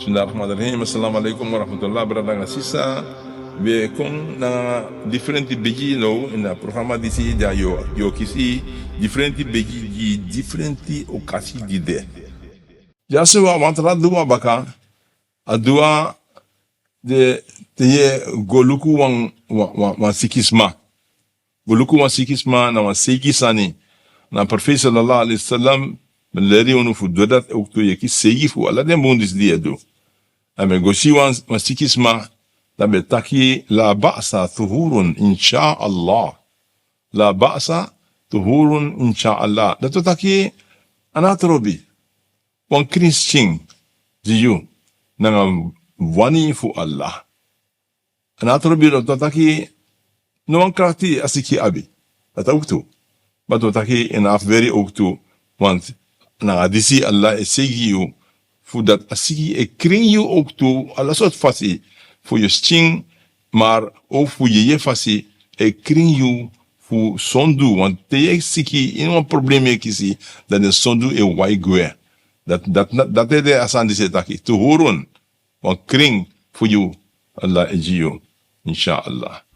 Bismillahirrahmanirrahim. Assalamualaikum warahmatullahi wabarakatuh. We kom na Difrenti Begi no in het programma die zie yo kisi Difrenti Begi die Difrenti Okasi die de. Ja se wa wantra dua baka adua de go Luku Wan Siki Sma. Go Luku Wan Siki Sma na Wan Siki Sani na Profeet sallallahu alaihi wasallam meleri onu fu dodat ook to yeki segi fu ala den bondis die do. Ame go si Wan Siki Sma da betaki la ba'sa tuhurun insha Allah. La ba'sa tuhurun insha Allah. Dat taki anatrobi. Wan Christian jiyu na wani fu Allah. Anatrobi dat taki no wan krakti asiki abi. Dat ook toe. Maar dat taki in afweri ook toe. Want na adisi Allah esegi you fu dat asiki kring you ook toe. Allah soort fasi. Voor je sting, maar ook voor je fasi, kring you voor sondu, want te siki in een probleem kisi, dat de sondu waigwe. Dat is de asan die taki, te horen, want kring voor you, Allah ejiyo, inshallah.